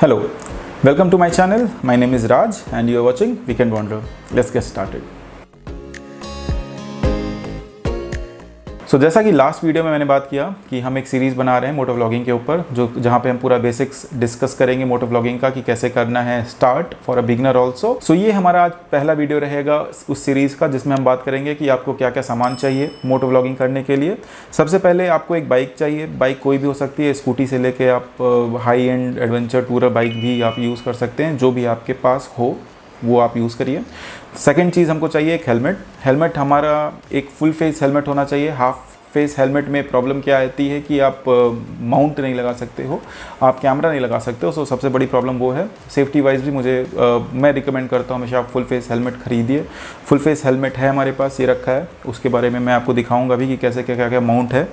Hello, welcome to my channel. My name is Raj and you are watching Weekend Wanderer. Let's get started. जैसा कि last video में मैंने बात किया कि हम एक सीरीज़ बना रहे हैं मोटो व्लॉगिंग के ऊपर, जहाँ पे हम पूरा बेसिक्स डिस्कस करेंगे मोटो व्लॉगिंग का कि कैसे करना है start for a beginner also. So ये हमारा आज पहला वीडियो रहेगा उस सीरीज़ का, जिसमें हम बात करेंगे कि आपको क्या क्या सामान चाहिए मोटो व्लॉगिंग करने के लिए। सबसे पहले आपको एक बाइक चाहिए। बाइक कोई भी हो सकती है, स्कूटी से लेके आप high and adventure tourer bike भी आप यूज़ कर सकते हैं, जो भी आपके पास हो वो आप यूज़ करिए। सेकंड चीज़ हमको चाहिए एक हेलमेट। हेलमेट हमारा एक फुल फेस हेलमेट होना चाहिए। हाफ फेस हेलमेट में प्रॉब्लम क्या आती है कि आप माउंट नहीं लगा सकते हो, आप कैमरा नहीं लगा सकते हो। सो सबसे बड़ी प्रॉब्लम वो है। सेफ्टी वाइज भी मैं रिकमेंड करता हूँ हमेशा आप फुल फेस हेलमेट खरीदिए। फुल फेस हेलमेट है हमारे पास, ये रखा है, उसके बारे में मैं आपको दिखाऊंगा भी कि कैसे क्या क्या माउंट है।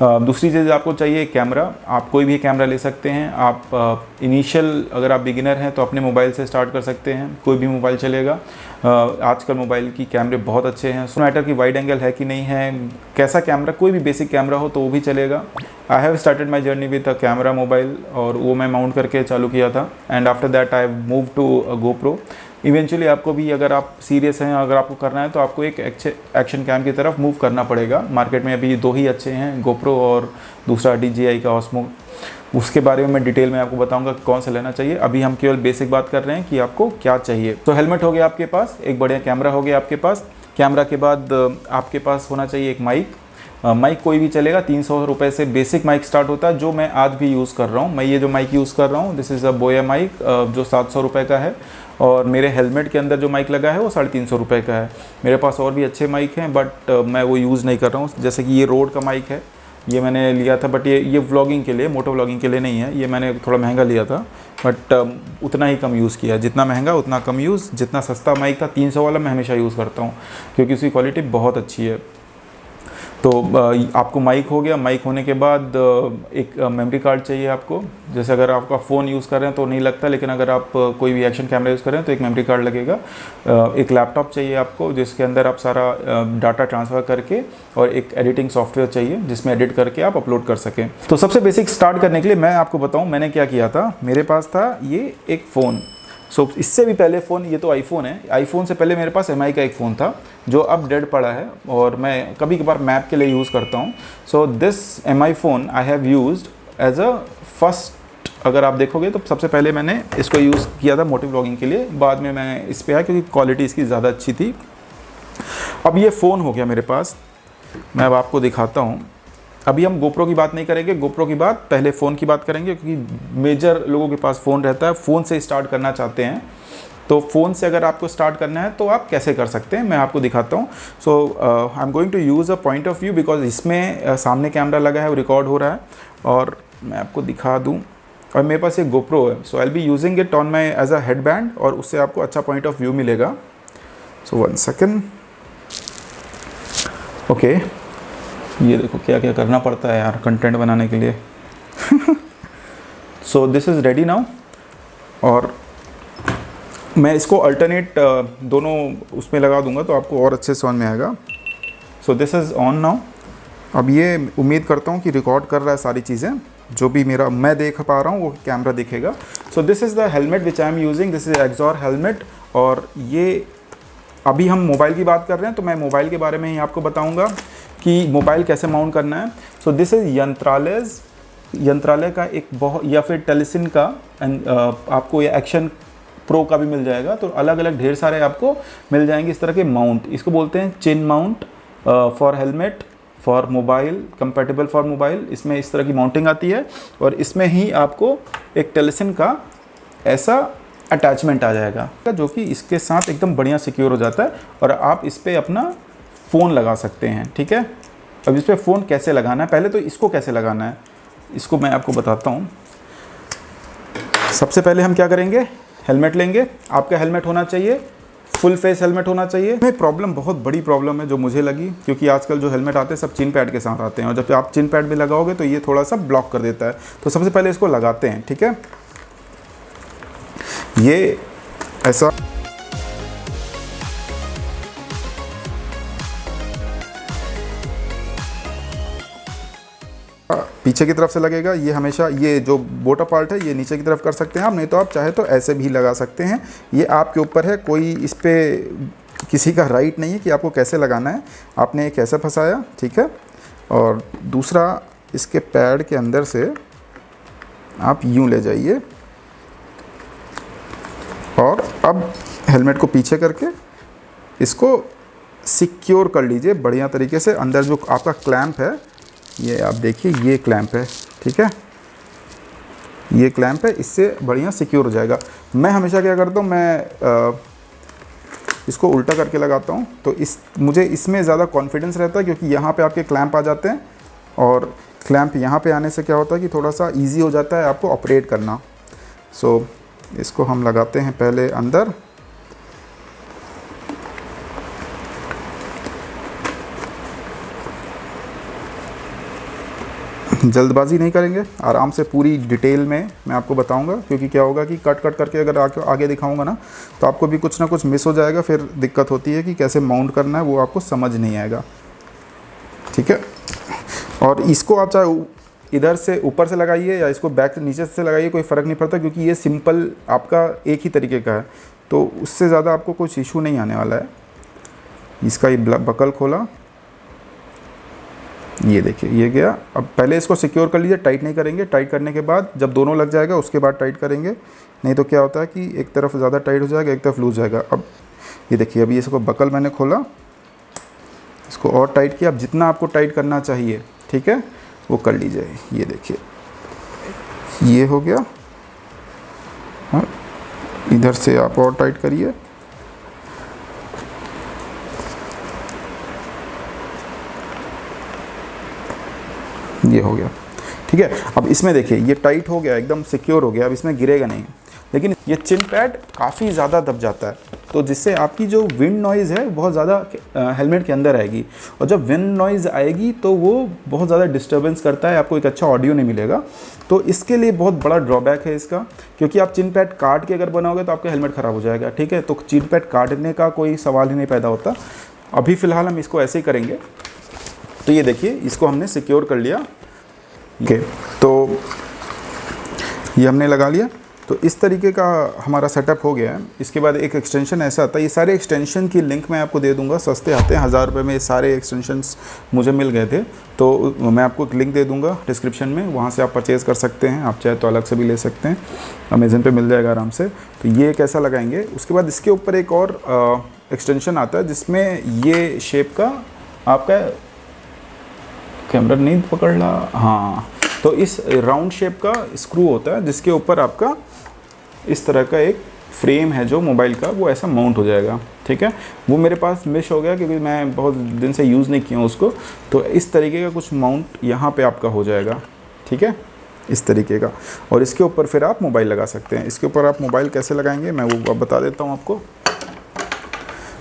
दूसरी चीज़ आपको चाहिए कैमरा। आप कोई भी कैमरा ले सकते हैं। आप इनिशियल अगर आप बिगिनर हैं तो अपने मोबाइल से स्टार्ट कर सकते हैं, कोई भी मोबाइल चलेगा। आजकल मोबाइल की कैमरे बहुत अच्छे हैं। सो मैटर कि वाइड एंगल है कि नहीं है, कैसा कैमरा, कोई भी बेसिक कैमरा हो तो वो भी चलेगा। I have started my journey with a camera mobile, और वो मैं माउंट करके चालू किया था। And after that I move to GoPro। Eventually आपको भी, अगर आप सीरियस हैं, अगर आपको करना है तो आपको एक एक्शन कैम की तरफ मूव करना पड़ेगा। मार्केट में अभी दो ही अच्छे हैं, GoPro और दूसरा DJI का Osmo। उसके बारे में मैं डिटेल में आपको बताऊंगा कौन सा लेना चाहिए। अभी हम केवल बेसिक बात कर रहे हैं कि आपको क्या चाहिए। तो हेलमेट हो गया आपके पास, एक बढ़िया कैमरा हो गया आपके पास। कैमरा के बाद आपके पास होना चाहिए एक माइक। माइक कोई भी चलेगा, 300 रुपये से बेसिक माइक स्टार्ट होता है, जो मैं आज भी यूज़ कर रहा हूँ। मैं ये जो माइक यूज़ कर रहा हूँ, दिस इज़ अ बोया माइक, जो 700 रुपये का है। और मेरे हेलमेट के अंदर जो माइक लगा है वो 350 रुपये का है। मेरे पास और भी अच्छे माइक हैं, बट मैं वो यूज़ नहीं कर रहा हूँ। जैसे कि ये रोड का माइक है, ये मैंने लिया था, बट ये व्लॉगिंग के लिए, मोटो व्लॉगिंग के लिए नहीं है। ये मैंने थोड़ा महंगा लिया था, बट उतना ही कम यूज़ किया। जितना महंगा उतना कम यूज़। जितना सस्ता माइक था 300 वाला, मैं हमेशा यूज़ करता हूँ क्योंकि उसकी क्वालिटी बहुत अच्छी है। तो आपको माइक हो गया। माइक होने के बाद एक मेमोरी कार्ड चाहिए आपको। जैसे अगर आपका फ़ोन यूज़ कर रहे हैं तो नहीं लगता, लेकिन अगर आप कोई भी एक्शन कैमरा यूज़ कर रहे हैं तो एक मेमोरी कार्ड लगेगा। एक लैपटॉप चाहिए आपको, जिसके अंदर आप सारा डाटा ट्रांसफ़र करके, और एक एडिटिंग सॉफ्टवेयर चाहिए जिसमें एडिट करके आप अपलोड कर सकें। तो सबसे बेसिक स्टार्ट करने के लिए मैं आपको बताऊँ मैंने क्या किया था। मेरे पास था ये एक फ़ोन। इससे भी पहले फ़ोन, ये तो आईफोन है। आईफोन से पहले मेरे पास MI का एक फ़ोन था, जो अब डेड पड़ा है, और मैं कभी कभार मैप के लिए यूज़ करता हूँ। So this MI phone I have used as a first. अगर आप देखोगे तो सबसे पहले मैंने इसको यूज़ किया था मोटो व्लॉगिंग के लिए, बाद में मैं इस पर आया क्योंकि क्वालिटी इसकी ज़्यादा अच्छी थी। अब ये फ़ोन हो गया मेरे पास, मैं अब आपको दिखाता हूँ। अभी हम GoPro की बात नहीं करेंगे, GoPro की बात पहले फ़ोन की बात करेंगे, क्योंकि मेजर लोगों के पास फ़ोन रहता है, फ़ोन से स्टार्ट करना चाहते हैं। तो फ़ोन से अगर आपको स्टार्ट करना है तो आप कैसे कर सकते हैं, मैं आपको दिखाता हूँ। So I am going to use a point of view, because इसमें सामने कैमरा लगा है, रिकॉर्ड हो रहा है, और मैं आपको दिखा दूँ। और मेरे पास एक GoPro है, so I will be using it on my as a head band, और उससे आपको अच्छा पॉइंट ऑफ व्यू मिलेगा। सो 1 सेकेंड। ओके, ये देखो क्या क्या करना पड़ता है यार कंटेंट बनाने के लिए। So this is ready now, और मैं इसको अल्टरनेट दोनों उसमें लगा दूंगा तो आपको और अच्छे से समझ में आएगा। So this is on now. अब ये उम्मीद करता हूँ कि रिकॉर्ड कर रहा है सारी चीज़ें, जो भी मैं देख पा रहा हूँ वो कैमरा दिखेगा। So this is the helmet which I am using, this is XOR helmet. और ये अभी हम मोबाइल की बात कर रहे हैं, तो मैं मोबाइल के बारे में ही आपको बताऊँगा कि मोबाइल कैसे माउंट करना है। सो दिस इज़ यंत्रालय का एक बहुत, या फिर टेलीसिन का, आपको ये एक्शन प्रो का भी मिल जाएगा। तो अलग अलग ढेर सारे आपको मिल जाएंगे इस तरह के माउंट। इसको बोलते हैं chin mount for helmet, for mobile, compatible for mobile. इसमें इस तरह की माउंटिंग आती है, और इसमें ही आपको एक टेलीसिन का ऐसा अटैचमेंट आ जाएगा, जो कि इसके साथ एकदम बढ़िया सिक्योर हो जाता है, और आप इस पर अपना फ़ोन लगा सकते हैं। ठीक है, अब इस पर फ़ोन कैसे लगाना है, पहले तो इसको कैसे लगाना है इसको मैं आपको बताता हूँ। सबसे पहले हम क्या करेंगे, हेलमेट लेंगे। आपका हेलमेट होना चाहिए फुल फेस हेलमेट होना चाहिए। में प्रॉब्लम, बहुत बड़ी प्रॉब्लम है जो मुझे लगी, क्योंकि आजकल जो हेलमेट आते हैं सब चिन पैड के साथ आते हैं, और जब आप चिन पैड भी लगाओगे तो ये थोड़ा सा ब्लॉक कर देता है। तो सबसे पहले इसको लगाते हैं। ठीक है, ये ऐसा पीछे की तरफ से लगेगा। ये हमेशा ये जो बोटा पार्ट है ये नीचे की तरफ कर सकते हैं आप, नहीं तो आप चाहे तो ऐसे भी लगा सकते हैं। ये आपके ऊपर है, कोई इस पर किसी का राइट नहीं है कि आपको कैसे लगाना है। आपने एक ऐसे फंसाया, ठीक है, और दूसरा इसके पैड के अंदर से आप यूँ ले जाइए और अब हेलमेट को पीछे करके इसको सिक्योर कर लीजिए बढ़िया तरीके से। अंदर जो आपका क्लैंप है, ये आप देखिए, ये क्लैंप है, ठीक है, ये क्लैंप है, इससे बढ़िया सिक्योर हो जाएगा। मैं हमेशा क्या करता हूँ, मैं इसको उल्टा करके लगाता हूँ, तो मुझे इसमें ज़्यादा कॉन्फिडेंस रहता है, क्योंकि यहाँ पे आपके क्लैंप आ जाते हैं और क्लैंप यहाँ पे आने से क्या होता है कि थोड़ा सा इजी हो जाता है आपको ऑपरेट करना। सो इसको हम लगाते हैं पहले अंदर, जल्दबाजी नहीं करेंगे, आराम से पूरी डिटेल में मैं आपको बताऊंगा, क्योंकि क्या होगा कि कट करके अगर आगे दिखाऊंगा ना तो आपको भी कुछ ना कुछ मिस हो जाएगा, फिर दिक्कत होती है कि कैसे माउंट करना है, वो आपको समझ नहीं आएगा, ठीक है। और इसको आप चाहे इधर से ऊपर से लगाइए या इसको बैक नीचे से लगाइए, कोई फ़र्क नहीं पड़ता, क्योंकि ये सिंपल आपका एक ही तरीके का है, तो उससे ज़्यादा आपको कुछ इशू नहीं आने वाला है। इसका ये बकल खोला, ये देखिए ये गया। अब पहले इसको सिक्योर कर लीजिए, टाइट नहीं करेंगे, टाइट करने के बाद जब दोनों लग जाएगा उसके बाद टाइट करेंगे, नहीं तो क्या होता है कि एक तरफ ज़्यादा टाइट हो जाएगा, एक तरफ लूज जाएगा। अब ये देखिए, अभी इसको बकल मैंने खोला, इसको और टाइट किया। अब जितना आपको टाइट करना चाहिए, ठीक है, वो कर लीजिए। ये देखिए ये हो गया, हाँ, इधर से आप और टाइट करिए, ये हो गया, ठीक है। अब इसमें देखिए ये टाइट हो गया, एकदम सिक्योर हो गया, अब इसमें गिरेगा नहीं। लेकिन ये चिन पैड काफ़ी ज़्यादा दब जाता है, तो जिससे आपकी जो विंड नॉइज़ है बहुत ज़्यादा हेलमेट के अंदर आएगी, और जब विंड नॉइज़ आएगी तो वो बहुत ज़्यादा डिस्टर्बेंस करता है, आपको एक अच्छा ऑडियो नहीं मिलेगा। तो इसके लिए बहुत बड़ा ड्रॉबैक है इसका, क्योंकि आप चिन पैड काट के अगर बनाओगे तो आपका हेलमेट ख़राब हो जाएगा, ठीक है। तो चिन पैड काटने का कोई सवाल ही नहीं पैदा होता। अभी फ़िलहाल हम इसको ऐसे ही करेंगे। तो ये देखिए, इसको हमने सिक्योर कर लिया, ओके, तो ये हमने लगा लिया। तो इस तरीके का हमारा सेटअप हो गया है। इसके बाद एक एक्सटेंशन ऐसा आता है, ये सारे एक्सटेंशन की लिंक मैं आपको दे दूंगा, सस्ते आते हैं, 1000 रुपये में ये सारे एक्सटेंशंस मुझे मिल गए थे, तो मैं आपको एक लिंक दे दूंगा डिस्क्रिप्शन में, वहाँ से आप परचेज़ कर सकते हैं। आप चाहे तो अलग से भी ले सकते हैं, अमेज़न पे मिल जाएगा आराम से। तो ये कैसा लगाएंगे, उसके बाद इसके ऊपर एक और एक्सटेंशन आता है जिसमें ये शेप का आपका कैमरा नहीं पकड़ रहा, हाँ, तो इस राउंड शेप का स्क्रू होता है जिसके ऊपर आपका इस तरह का एक फ्रेम है जो मोबाइल का, वो ऐसा माउंट हो जाएगा, ठीक है। वो मेरे पास मिस हो गया क्योंकि मैं बहुत दिन से यूज़ नहीं किया हूँ उसको। तो इस तरीके का कुछ माउंट यहाँ पे आपका हो जाएगा, ठीक है, इस तरीके का। और इसके ऊपर फिर आप मोबाइल लगा सकते हैं। इसके ऊपर आप मोबाइल कैसे लगाएंगे मैं वो बता देता हूँ आपको।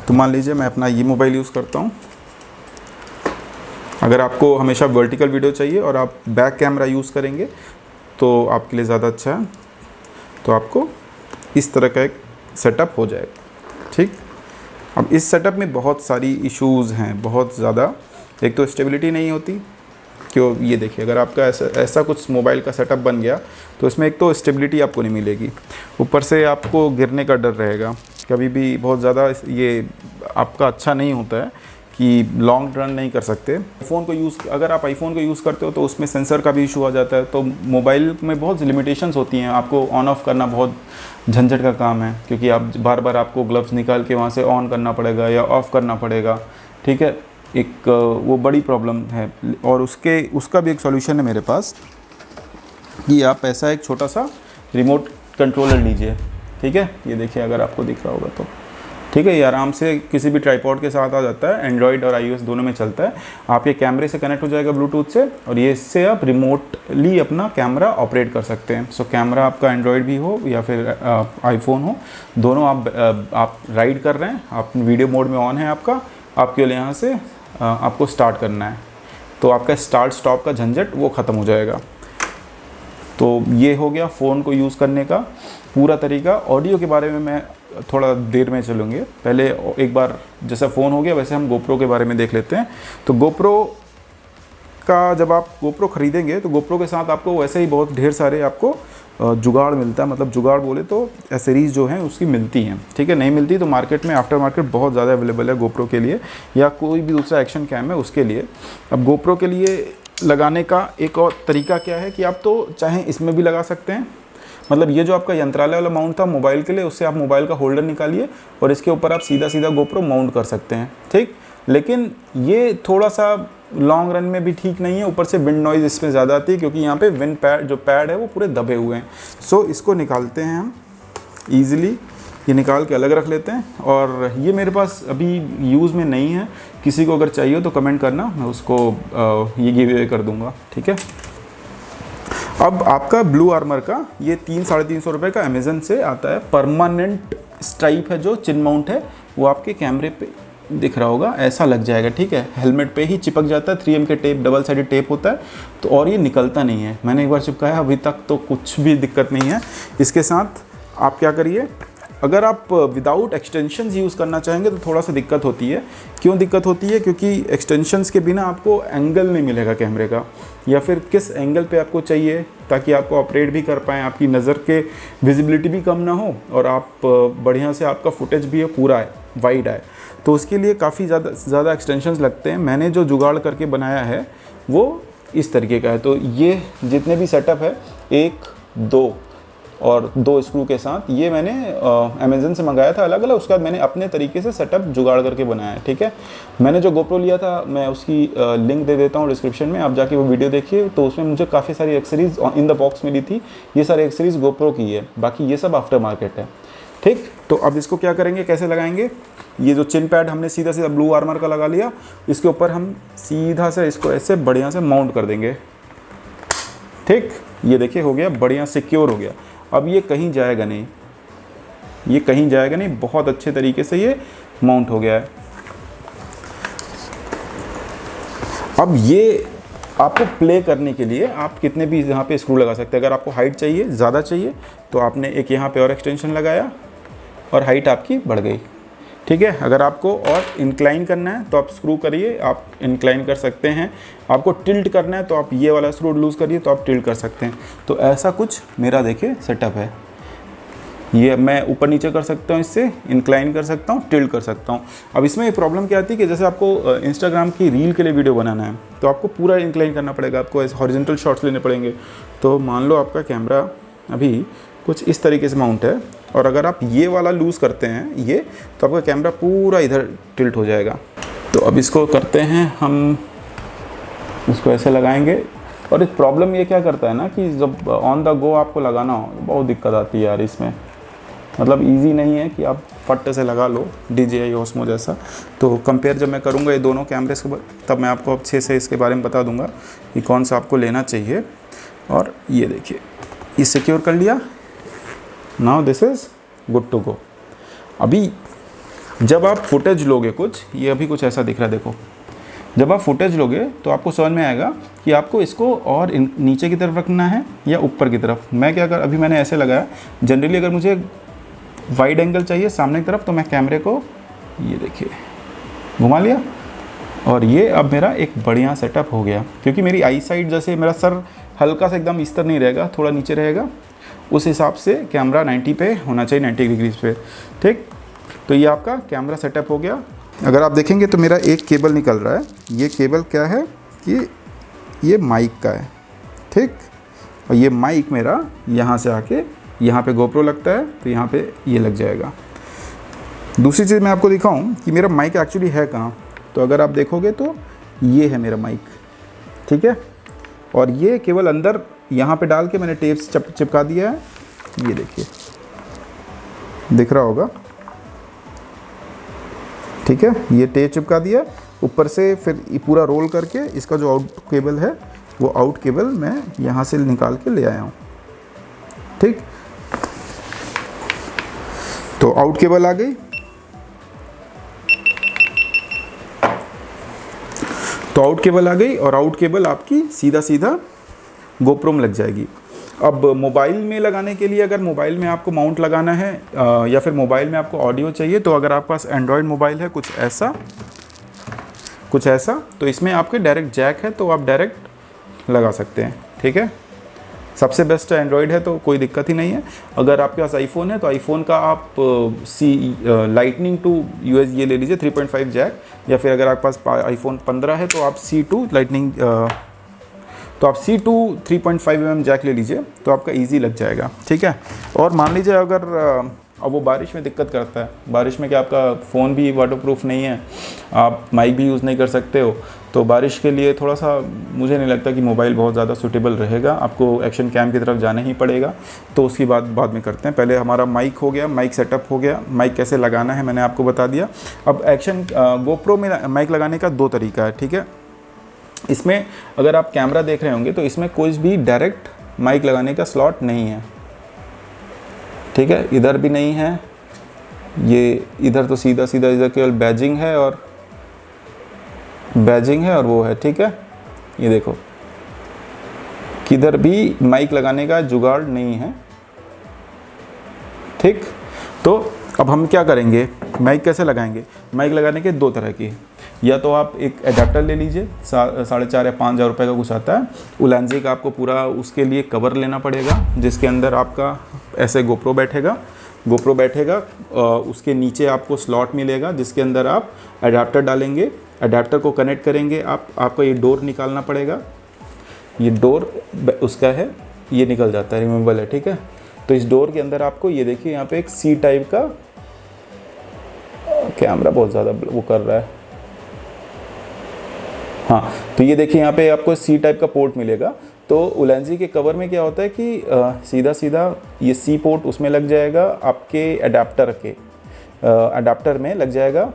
तो मान लीजिए मैं अपना ये मोबाइल यूज़ करता हूँ। अगर आपको हमेशा वर्टिकल वीडियो चाहिए और आप बैक कैमरा यूज़ करेंगे तो आपके लिए ज़्यादा अच्छा है। तो आपको इस तरह का एक सेटअप हो जाएगा, ठीक। अब इस सेटअप में बहुत सारी इश्यूज़ हैं, बहुत ज़्यादा। एक तो स्टेबिलिटी नहीं होती, क्यों, ये देखिए, अगर आपका ऐसा कुछ मोबाइल का सेटअप बन गया तो इसमें एक तो स्टेबिलिटी आपको नहीं मिलेगी, ऊपर से आपको गिरने का डर रहेगा कभी भी। बहुत ज़्यादा ये आपका अच्छा नहीं होता है कि लॉन्ग रन नहीं कर सकते। फ़ोन को अगर आप आईफोन को यूज़ करते हो तो उसमें सेंसर का भी इशू आ जाता है। तो मोबाइल में बहुत लिमिटेशंस होती हैं, आपको ऑन ऑफ करना बहुत झंझट का काम है, क्योंकि आप बार बार आपको ग्लव्स निकाल के वहाँ से ऑन करना पड़ेगा या ऑफ़ करना पड़ेगा, ठीक है। एक वो बड़ी प्रॉब्लम है। और उसका भी एक सॉल्यूशन है मेरे पास, कि आप ऐसा एक छोटा सा रिमोट कंट्रोलर लीजिए, ठीक है। ये देखिए, अगर आपको दिख रहा होगा तो, ठीक है, ये आराम से किसी भी ट्राइपॉड के साथ आ जाता है, एंड्रॉयड और iOS दोनों में चलता है। आपके कैमरे से कनेक्ट हो जाएगा ब्लूटूथ से, और ये इससे आप रिमोटली अपना कैमरा ऑपरेट कर सकते हैं। सो कैमरा आपका एंड्रॉयड भी हो या फिर आईफोन हो, दोनों आप राइड कर रहे हैं, आप वीडियो मोड में ऑन है आपका, आपके लिए यहाँ से आपको स्टार्ट करना है, तो आपका स्टार्ट स्टॉप का झंझट वो ख़त्म हो जाएगा। तो ये हो गया फ़ोन को यूज़ करने का पूरा तरीका। ऑडियो के बारे में मैं थोड़ा देर में चलूँगे, पहले एक बार जैसा फ़ोन हो गया वैसे हम गोप्रो के बारे में देख लेते हैं। तो गोप्रो इसका जब आप GoPro ख़रीदेंगे तो GoPro के साथ आपको वैसे ही बहुत ढेर सारे आपको जुगाड़ मिलता है, मतलब जुगाड़ बोले तो एसेसरीज़ जो हैं उसकी मिलती हैं, ठीक है। नहीं मिलती तो मार्केट में आफ्टर मार्केट बहुत ज़्यादा अवेलेबल है GoPro के लिए या कोई भी दूसरा एक्शन कैम है उसके लिए। अब GoPro के लिए लगाने का एक और तरीका क्या है कि आप तो चाहें इसमें भी लगा सकते हैं, मतलब ये जो आपका यंत्रालय वाला माउंट था मोबाइल के लिए, उससे आप मोबाइल का होल्डर निकालिए और इसके ऊपर आप सीधा सीधा GoPro माउंट कर सकते हैं, ठीक। लेकिन ये थोड़ा सा लॉन्ग रन में भी ठीक नहीं है, ऊपर से विंड नॉइज़ इसमें ज़्यादा आती है क्योंकि यहाँ पे विंड पैड जो पैड है वो पूरे दबे हुए हैं। सो इसको निकालते हैं हम ईज़िली, ये निकाल के अलग रख लेते हैं। और ये मेरे पास अभी यूज़ में नहीं है, किसी को अगर चाहिए हो तो कमेंट करना, मैं उसको ये गिव अवे कर दूँगा, ठीक है। अब आपका ब्लू आर्मर का ये 300-350 रुपये का अमेज़न से आता है, परमानेंट स्ट्राइप है जो चिन माउंट है वो आपके कैमरे पे दिख रहा होगा, ऐसा लग जाएगा, ठीक है। हेलमेट पे ही चिपक जाता है, 3M के टेप, डबल साइडेड टेप होता है तो, और ये निकलता नहीं है। मैंने एक बार चिपकाया, अभी तक तो कुछ भी दिक्कत नहीं है। इसके साथ आप क्या करिए, अगर आप विदाउट एक्सटेंशंस यूज़ करना चाहेंगे तो थोड़ा सा दिक्कत होती है। क्यों दिक्कत होती है? क्योंकि एक्सटेंशंस के बिना आपको एंगल नहीं मिलेगा कैमरे का, या फिर किस एंगल पे आपको चाहिए ताकि आपको ऑपरेट भी कर पाएँ, आपकी नज़र के विजिबिलिटी भी कम ना हो और आप बढ़िया से आपका फुटेज भी पूरा है, वाइड आए, तो उसके लिए काफ़ी ज़्यादा एक्सटेंशंस लगते हैं। मैंने जो जुगाड़ करके बनाया है वो इस तरीके का है। तो ये जितने भी सेटअप है 1, 2 और 2 स्क्रू के साथ, ये मैंने अमेज़न से मंगाया था अलग अलग, उसके बाद मैंने अपने तरीके से सेटअप जुगाड़ करके बनाया है, ठीक है। मैंने जो GoPro लिया था मैं उसकी लिंक दे देता हूँ डिस्क्रिप्शन में, आप जाके वो वीडियो देखिए। तो उसमें मुझे काफ़ी सारी एक्सेसरीज इन द बॉक्स मिली थी, ये सारी एक्सेसरीज GoPro की है, बाकी ये सब आफ्टर मार्केट है, ठीक। तो अब इसको क्या करेंगे, कैसे लगाएंगे, ये जो चिन पैड हमने सीधा सीधा ब्लू आर्मर का लगा लिया, इसके ऊपर हम सीधा से इसको ऐसे बढ़िया से माउंट कर देंगे, ठीक। ये देखिए हो गया, बढ़िया सिक्योर हो गया। अब ये कहीं जाएगा नहीं, ये कहीं जाएगा नहीं, बहुत अच्छे तरीके से ये माउंट हो गया है। अब ये आपको प्ले करने के लिए आप कितने भी यहाँ पे स्क्रू लगा सकते हैं। अगर आपको हाइट चाहिए, ज़्यादा चाहिए, तो आपने एक यहाँ पे और एक्सटेंशन लगाया और हाइट आपकी बढ़ गई, ठीक है। अगर आपको और इंक्लाइन करना है तो आप स्क्रू करिए, आप इंक्लाइन कर सकते हैं। आपको टिल्ट करना है तो आप ये वाला स्क्रू लूज़ करिए तो आप टिल्ट कर सकते हैं। तो ऐसा कुछ मेरा देखिए सेटअप है, ये मैं ऊपर नीचे कर सकता हूँ, इससे इंक्लाइन कर सकता हूँ, टिल्ट कर सकता हूँ। अब इसमें एक प्रॉब्लम क्या आती है कि जैसे आपको इंस्टाग्राम की रील के लिए वीडियो बनाना है तो आपको पूरा इंक्लाइन करना पड़ेगा, आपको ऐसे हॉरिजॉन्टल शॉट्स लेने पड़ेंगे। तो मान लो आपका कैमरा अभी कुछ इस तरीके से माउंट है और अगर आप ये वाला लूज़ करते हैं ये, तो आपका कैमरा पूरा इधर टिल्ट हो जाएगा। तो अब इसको करते हैं हम, इसको ऐसे लगाएंगे। और इस प्रॉब्लम ये क्या करता है ना कि जब ऑन द गो आपको लगाना हो तो बहुत दिक्कत आती है यार इसमें, मतलब इजी नहीं है कि आप फट से लगा लो DJI Osmo जैसा। तो कंपेयर जब मैं करूँगा ये दोनों कैमरे से, तब मैं आपको अच्छे से इसके बारे में बता दूंगा कि कौन सा आपको लेना चाहिए। और ये देखिए, ये सिक्योर कर लिया, now this is good to go. अभी जब आप फुटेज लोगे कुछ, ये अभी कुछ ऐसा दिख रहा है, देखो जब आप फुटेज लोगे तो आपको समझ में आएगा कि आपको इसको और नीचे की तरफ रखना है या ऊपर की तरफ। मैं क्या कर, अभी मैंने ऐसे लगाया। जनरली अगर मुझे वाइड एंगल चाहिए सामने की तरफ तो मैं कैमरे को ये देखिए घुमा लिया और ये अब मेरा एक बढ़िया सेटअप हो गया। क्योंकि मेरी आई साइड, जैसे मेरा सर हल्का सा एकदम इस तरह नहीं रहेगा, थोड़ा नीचे रहेगा, उस हिसाब से कैमरा 90 पे होना चाहिए, 90 डिग्रीज पे, ठीक। तो ये आपका कैमरा सेटअप हो गया। अगर आप देखेंगे तो मेरा एक केबल निकल रहा है, ये केबल क्या है कि ये माइक का है, ठीक। और ये माइक मेरा यहाँ से आके यहाँ पे GoPro लगता है तो यहाँ पे ये लग जाएगा। दूसरी चीज़ मैं आपको दिखाऊं कि मेरा माइक एक्चुअली है कहाँ, तो अगर आप देखोगे तो ये है मेरा माइक, ठीक है। और ये केवल अंदर यहाँ पे डाल के मैंने टेप चिपका दिया है, ये देखिए दिख रहा होगा, ठीक है। ये टेप चिपका दिया ऊपर से, फिर पूरा रोल करके इसका जो आउट केबल है वो आउट केबल मैं यहाँ से निकाल के ले आया हूँ, ठीक। तो आउट केबल आ गई, तो आउट केबल आ गई और आउट केबल आपकी सीधा सीधा GoPro में लग जाएगी। अब मोबाइल में लगाने के लिए, अगर मोबाइल में आपको माउंट लगाना है या फिर मोबाइल में आपको ऑडियो चाहिए, तो अगर आपके पास एंड्रॉयड मोबाइल है कुछ ऐसा, कुछ ऐसा। तो इसमें आपके डायरेक्ट जैक है, तो आप डायरेक्ट लगा सकते हैं, ठीक है। सबसे बेस्ट एंड्रॉयड है तो कोई दिक्कत ही नहीं है। अगर आपके पास आईफोन है तो आईफोन का आप लाइटनिंग टू यूएस ये ले लीजिए 3.5 जैक, या फिर अगर आपके पास आईफोन 15 है तो आप C2 लाइटनिंग तो आप C2 3.5 जैक ले लीजिए, तो आपका इजी लग जाएगा, ठीक है। और मान लीजिए अगर अब वो बारिश में दिक्कत करता है, बारिश में क्या आपका फ़ोन भी वाटरप्रूफ नहीं है, आप माइक भी यूज़ नहीं कर सकते हो, तो बारिश के लिए थोड़ा सा मुझे नहीं लगता कि मोबाइल बहुत ज़्यादा सूटेबल रहेगा, आपको एक्शन कैम की तरफ जाना ही पड़ेगा। तो उसकी बात बाद में करते हैं। पहले हमारा माइक हो गया, माइक सेटअप हो गया, माइक कैसे लगाना है मैंने आपको बता दिया। अब एक्शन GoPro में माइक लगाने का 2 तरीका है, ठीक है। इसमें अगर आप कैमरा देख रहे होंगे तो इसमें कोई भी डायरेक्ट माइक लगाने का स्लॉट नहीं है, ठीक है। इधर भी नहीं है, ये इधर तो सीधा सीधा इधर केवल बैजिंग है और वो है, ठीक है। ये देखो किधर भी माइक लगाने का जुगाड़ नहीं है, ठीक। तो अब हम क्या करेंगे, माइक कैसे लगाएंगे। माइक लगाने के 2 तरह की, या तो आप एक एडाप्टर ले लीजिए, 4,500 या 5,000 रुपये का कुछ आता है। उलांजी का आपको पूरा उसके लिए कवर लेना पड़ेगा, जिसके अंदर आपका ऐसे GoPro बैठेगा। उसके नीचे आपको स्लॉट मिलेगा जिसके अंदर आप एडाप्टर डालेंगे, एडाप्टर को कनेक्ट करेंगे। आपको ये डोर निकालना पड़ेगा, ये डोर उसका है, ये निकल जाता है, रिमूवेबल है, ठीक है। तो इस डोर के अंदर आपको ये देखिए यहाँ पे एक C टाइप का, कैमरा बहुत ज़्यादा वो कर रहा है, हाँ, तो ये देखिए यहाँ पे आपको C टाइप का पोर्ट मिलेगा। तो उलांजी के कवर में क्या होता है कि सीधा सीधा ये C पोर्ट उसमें लग जाएगा, आपके एडाप्टर में लग जाएगा,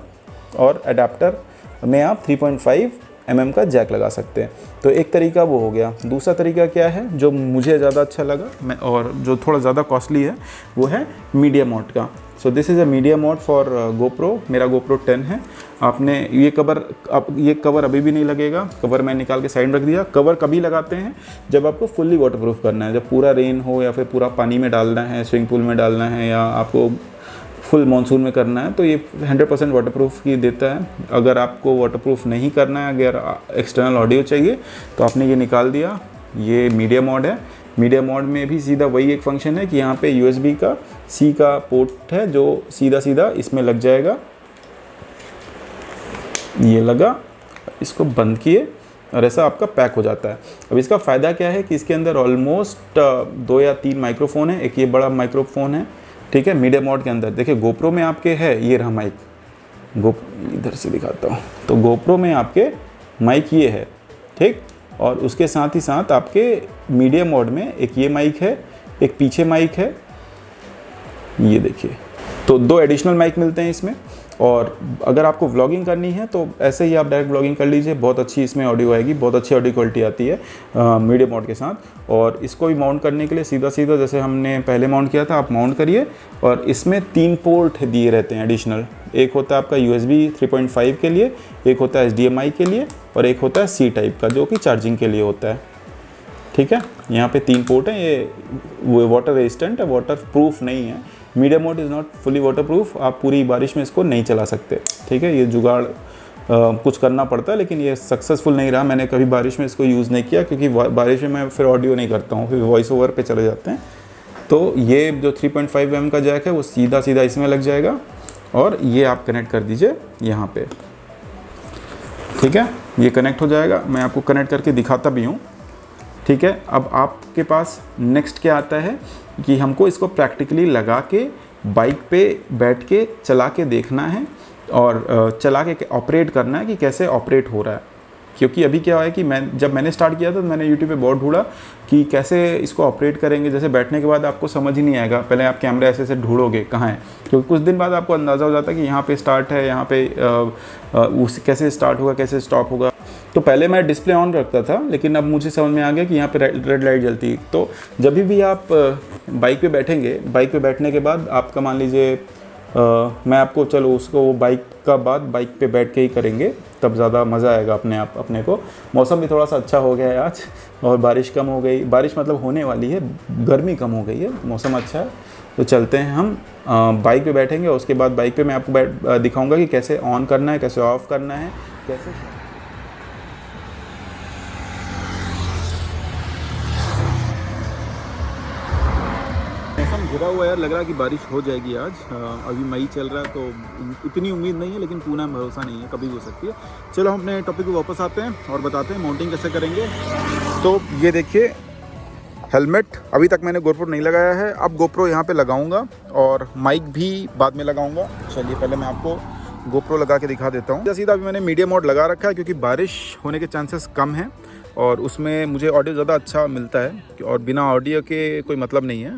और एडाप्टर में आप 3.5 का जैक लगा सकते हैं। तो एक तरीका वो हो गया। दूसरा तरीका क्या है जो मुझे ज़्यादा अच्छा लगा और जो थोड़ा ज़्यादा कॉस्टली है, वो है मीडिया मोड का। So this is a media mode for GoPro। मेरा GoPro 10 है। आपने ये कवर अभी भी नहीं लगेगा, कवर मैं निकाल के साइड रख दिया। कवर कभी लगाते हैं जब आपको फुल्ली वाटरप्रूफ करना है, जब पूरा रेन हो या फिर पूरा पानी में डालना है, स्विमिंग पूल में डालना है, या आपको फुल मानसून में करना है, तो ये 100% वाटरप्रूफ की देता है। अगर आपको वाटरप्रूफ नहीं करना है, अगर एक्सटर्नल ऑडियो चाहिए, तो आपने ये निकाल दिया, ये मीडिया मोड है। मीडिया मोड में भी सीधा वही एक फंक्शन है कि यहाँ पे USB का C का पोर्ट है जो सीधा सीधा इसमें लग जाएगा। ये लगा, इसको बंद किए और ऐसा आपका पैक हो जाता है। अब इसका फ़ायदा क्या है कि इसके अंदर ऑलमोस्ट 2 या 3 माइक्रोफोन है। एक ये बड़ा माइक्रोफोन है, ठीक है, मीडिया मोड के अंदर। देखिए GoPro में आपके है, ये रहा माइक, इधर से दिखाता हूँ, तो GoPro में आपके माइक ये है, ठीक। और उसके साथ ही साथ आपके मीडिया मोड में एक ये माइक है, एक पीछे माइक है, ये देखिए। तो 2 एडिशनल माइक मिलते हैं इसमें। और अगर आपको व्लॉगिंग करनी है तो ऐसे ही आप डायरेक्ट व्लॉगिंग कर लीजिए, बहुत अच्छी इसमें ऑडियो आएगी, बहुत अच्छी ऑडियो क्वालिटी आती है मीडिया मोड के साथ। और इसको भी माउंट करने के लिए सीधा सीधा जैसे हमने पहले माउंट किया था, आप माउंट करिए। और इसमें 3 पोर्ट दिए रहते हैं एडिशनल। एक होता है आपका USB 3.5 के लिए, एक होता है HDMI के लिए, और एक होता है C टाइप का जो कि चार्जिंग के लिए होता है, ठीक है। यहाँ पे 3 पोर्ट हैं। ये वाटर रेजिस्टेंट है, वाटर प्रूफ नहीं है। Media mode is not fully water proof, आप पूरी बारिश में इसको नहीं चला सकते, ठीक है। ये जुगाड़ कुछ करना पड़ता है, लेकिन ये सक्सेसफुल नहीं रहा। मैंने कभी बारिश में इसको यूज़ नहीं किया, क्योंकि बारिश में मैं फिर ऑडियो नहीं करता हूँ, फिर वॉइस ओवर पे चले जाते हैं। तो ये जो 3.5 का जैक है वो सीधा सीधा इसमें लग जाएगा, और ये आप कनेक्ट कर दीजिए यहाँ पे, ठीक है। ये कनेक्ट हो जाएगा, मैं आपको कनेक्ट करके दिखाता भी हूँ, ठीक है। अब आपके पास नेक्स्ट क्या आता है कि हमको इसको प्रैक्टिकली लगा के बाइक पे बैठ के चला के देखना है, और चला के ऑपरेट करना है कि कैसे ऑपरेट हो रहा है। क्योंकि अभी क्या है कि जब मैंने स्टार्ट किया था तो मैंने यूट्यूब पे बहुत ढूंढा कि कैसे इसको ऑपरेट करेंगे। जैसे बैठने के बाद आपको समझ ही नहीं आएगा, पहले आप कैमरा ऐसे ऐसे ढूंढोगे कहाँ है, क्योंकि कुछ दिन बाद आपको अंदाज़ा हो जाता है कि यहाँ पे स्टार्ट है, यहाँ पे उस कैसे स्टार्ट होगा, कैसे स्टॉप होगा। तो पहले मैं डिस्प्ले ऑन रखता था, लेकिन अब मुझे समझ में आ गया कि यहाँ पे रेड लाइट जलती है। तो जब भी आप बाइक पे बैठेंगे, बाइक पे बैठने के बाद आपका मान लीजिए मैं आपको चलो उसको बाइक का बाद बाइक पे बैठ के ही करेंगे, तब ज़्यादा मज़ा आएगा अपने को। मौसम भी थोड़ा सा अच्छा हो गया है आज, और बारिश कम हो गई, बारिश मतलब होने वाली है, गर्मी कम हो गई है, मौसम अच्छा है। तो चलते हैं हम बाइक पे बैठेंगे, और उसके बाद बाइक पे मैं आपको दिखाऊंगा कि कैसे ऑन करना है, कैसे ऑफ़ करना है, कैसे घिरा हुआ है, लग रहा है कि बारिश हो जाएगी आज। अभी मई चल रहा है तो इतनी उम्मीद नहीं है, लेकिन पूरा भरोसा नहीं है, कभी भी हो सकती है। चलो हम अपने टॉपिक पे वापस आते हैं और बताते हैं माउंटिंग कैसे करेंगे। तो ये देखिए हेलमेट, अभी तक मैंने गोप्रो नहीं लगाया है, अब गोप्रो यहाँ पे लगाऊंगा और माइक भी बाद में लगाऊंगा। चलिए पहले मैं आपको गोप्रो लगा के दिखा देता हूँ। सीधा अभी मैंने मीडियम मोड लगा रखा है क्योंकि बारिश होने के चांसेस कम हैं और उसमें मुझे ऑडियो ज़्यादा अच्छा मिलता है और बिना ऑडियो के कोई मतलब नहीं है।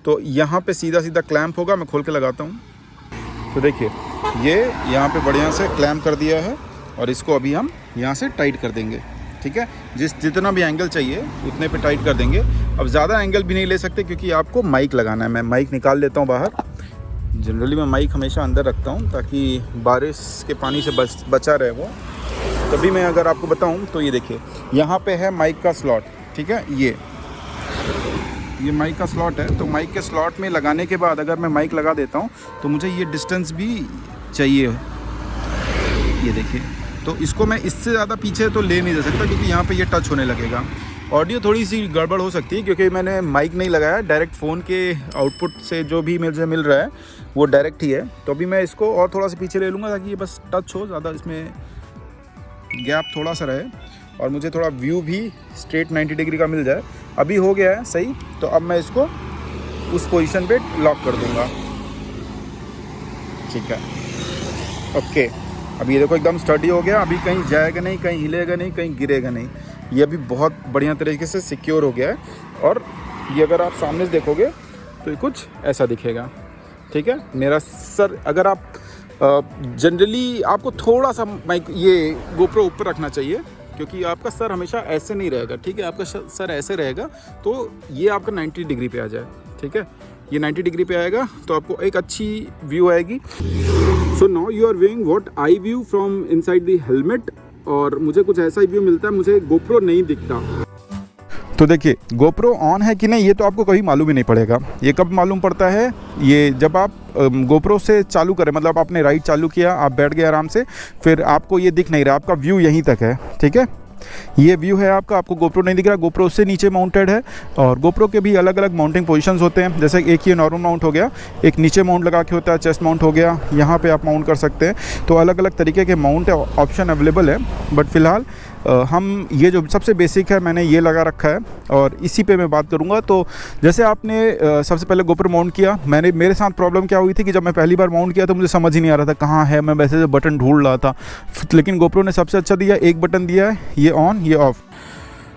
तो यहाँ पे सीधा सीधा क्लैंप होगा, मैं खोल के लगाता हूँ। तो देखिए ये यहाँ पे बढ़िया से क्लैंप कर दिया है और इसको अभी हम यहाँ से टाइट कर देंगे। ठीक है, जितना भी एंगल चाहिए उतने पे टाइट कर देंगे। अब ज़्यादा एंगल भी नहीं ले सकते क्योंकि आपको माइक लगाना है। मैं माइक निकाल लेता हूँ बाहर। जनरली मैं माइक हमेशा अंदर रखता हूँ ताकि बारिश के पानी से बचा रहे वो। तभी मैं अगर आपको बताऊँ तो ये देखिए यहाँ पे है माइक का स्लॉट। ठीक है, ये माइक का स्लॉट है। तो माइक के स्लॉट में लगाने के बाद अगर मैं माइक लगा देता हूँ तो मुझे ये डिस्टेंस भी चाहिए। ये देखिए, तो इसको मैं इससे ज़्यादा पीछे तो ले नहीं जा सकता क्योंकि यहाँ पे ये टच होने लगेगा। ऑडियो थोड़ी सी गड़बड़ हो सकती है क्योंकि मैंने माइक नहीं लगाया, डायरेक्ट फ़ोन के आउटपुट से जो भी मुझे मिल रहा है वो डायरेक्ट ही है। तो अभी मैं इसको और थोड़ा सा पीछे ले लूँगा ताकि ये बस टच हो, ज़्यादा इसमें गैप थोड़ा सा रहे और मुझे थोड़ा व्यू भी स्ट्रेट 90 डिग्री का मिल जाए। अभी हो गया है सही, तो अब मैं इसको उस पोजीशन पे लॉक कर दूँगा। ठीक है, ओके। अभी ये देखो एकदम स्टडी हो गया, अभी कहीं जाएगा नहीं, कहीं हिलेगा नहीं, कहीं गिरेगा नहीं। ये अभी बहुत बढ़िया तरीके से सिक्योर हो गया है और ये अगर आप सामने से देखोगे तो ये कुछ ऐसा दिखेगा। ठीक है, मेरा सर, अगर आप जनरली आपको थोड़ा सा माइक ये गोप्रो ऊपर रखना चाहिए क्योंकि आपका सर हमेशा ऐसे नहीं रहेगा। ठीक है, आपका सर ऐसे रहेगा तो ये आपका 90 डिग्री पे आ जाए। ठीक है, ये 90 डिग्री पे आएगा तो आपको एक अच्छी व्यू आएगी। So now you are viewing what I view from inside the helmet और मुझे कुछ ऐसा ही व्यू मिलता है, मुझे गोप्रो नहीं दिखता। तो देखिए गोप्रो ऑन है कि नहीं ये तो आपको कभी मालूम ही नहीं पड़ेगा। ये कब मालूम पड़ता है, ये जब आप गोप्रो से चालू करें, मतलब आपने राइड चालू किया, आप बैठ गए आराम से, फिर आपको ये दिख नहीं रहा, आपका व्यू यहीं तक है। ठीक है, ये व्यू है आपको गोप्रो नहीं दिख रहा। गोप्रो उससे नीचे माउंटेड है और गोप्रो के भी अलग अलग माउंटिंग पोजीशंस होते हैं। जैसे एक ये नॉर्मल माउंट हो गया, एक नीचे माउंट लगा के होता है, चेस्ट माउंट हो गया, यहाँ पे आप माउंट कर सकते हैं। तो अलग अलग तरीके के माउंट ऑप्शन अवेलेबल है, बट फिलहाल हम ये जो सबसे बेसिक है मैंने ये लगा रखा है और इसी पे मैं बात करूँगा। तो जैसे आपने सबसे पहले गोप्रो माउंट किया, मेरे साथ प्रॉब्लम क्या हुई थी कि जब मैं पहली बार माउंट किया तो मुझे समझ ही नहीं आ रहा था कहाँ है, मैं वैसे बटन ढूंढ रहा था, लेकिन गोप्रो ने सबसे अच्छा दिया, एक बटन दिया है, ये ऑन ये ऑफ।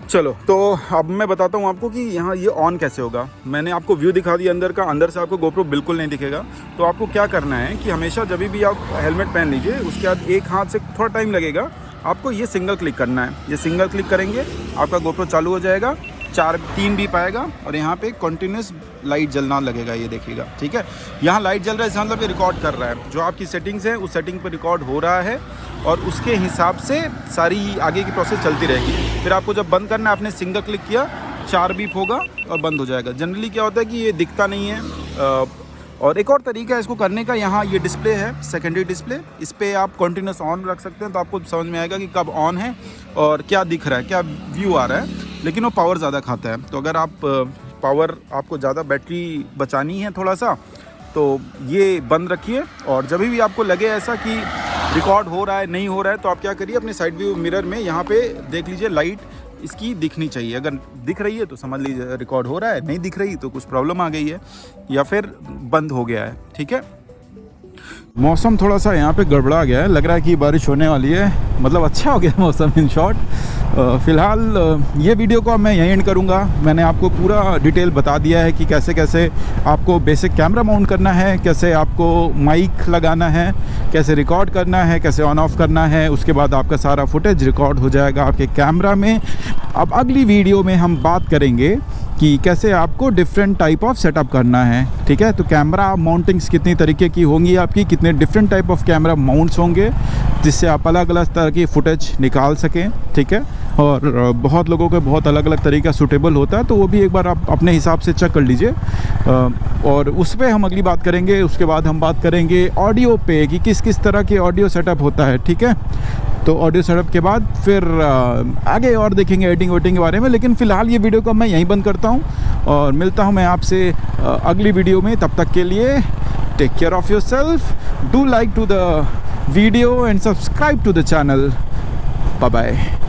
चलो तो अब मैं बताता हूँ आपको कि यहाँ ये ऑन कैसे होगा। मैंने आपको व्यू दिखा दिया अंदर का, अंदर से आपको गोप्रो बिल्कुल नहीं दिखेगा। तो आपको क्या करना है कि हमेशा जब भी आप हेलमेट पहन लीजिए उसके बाद एक हाथ से थोड़ा टाइम लगेगा, आपको ये सिंगल क्लिक करना है। ये सिंगल क्लिक करेंगे आपका गोप्रो चालू हो जाएगा, 3 बीप आएगा और यहाँ पे कंटिन्यूस लाइट जलना लगेगा, ये देखिएगा। ठीक है, यहाँ लाइट जल रहा है, इसका मतलब ये रिकॉर्ड कर रहा है। जो आपकी सेटिंग्स है उस सेटिंग पर रिकॉर्ड हो रहा है और उसके हिसाब से सारी आगे की प्रोसेस चलती रहेगी। फिर आपको जब बंद करना है, आपने सिंगल क्लिक किया, 4 बीप होगा और बंद हो जाएगा। जनरली क्या होता है कि ये दिखता नहीं है। और एक और तरीका है इसको करने का, यहाँ ये डिस्प्ले है, सेकेंडरी डिस्प्ले, इस पर आप कंटिन्यूस ऑन रख सकते हैं तो आपको समझ में आएगा कि कब ऑन है और क्या दिख रहा है, क्या व्यू आ रहा है। लेकिन वो पावर ज़्यादा खाता है, तो अगर आप पावर आपको ज़्यादा बैटरी बचानी है थोड़ा सा, तो ये बंद रखिए। और जब भी आपको लगे ऐसा कि रिकॉर्ड हो रहा है, नहीं हो रहा है, तो आप क्या करिए, अपने साइड व्यू मिरर में यहाँ पे देख लीजिए, लाइट इसकी दिखनी चाहिए। अगर दिख रही है तो समझ लीजिए रिकॉर्ड हो रहा है, नहीं दिख रही तो कुछ प्रॉब्लम आ गई है या फिर बंद हो गया है। ठीक है, मौसम थोड़ा सा यहाँ पे गड़बड़ा गया है, लग रहा है कि बारिश होने वाली है, मतलब अच्छा हो गया मौसम इन शॉर्ट। फ़िलहाल ये वीडियो को अब मैं यहीं एंड करूँगा। मैंने आपको पूरा डिटेल बता दिया है कि कैसे कैसे आपको बेसिक कैमरा माउंट करना है, कैसे आपको माइक लगाना है, कैसे रिकॉर्ड करना है, कैसे ऑन ऑफ करना है। उसके बाद आपका सारा फुटेज रिकॉर्ड हो जाएगा आपके कैमरा में। अब अगली वीडियो में हम बात करेंगे कि कैसे आपको डिफरेंट टाइप ऑफ सेटअप करना है। ठीक है, तो कैमरा माउंटिंग्स कितनी तरीके की होंगी आपकी, कितने different type of camera mounts होंगे जिससे आप अलग अलग तरह की फुटेज निकाल सकें। ठीक है, और बहुत लोगों के बहुत अलग अलग तरीका सूटेबल होता है, तो वो भी एक बार आप अपने हिसाब से चेक कर लीजिए। और उस पर हम अगली बात करेंगे। उसके बाद हम बात करेंगे ऑडियो पे कि किस किस तरह के ऑडियो सेटअप होता है, ठीक है। तो ऑडियो सेटअप के बाद फिर आगे और देखेंगे एडिटिंग वेटिंग के बारे में। लेकिन फ़िलहाल ये वीडियो को मैं यहीं बंद करता हूँ और मिलता हूँ मैं आपसे अगली वीडियो में। तब तक के लिए take care of yourself, do like to the video and subscribe to the channel. Bye bye.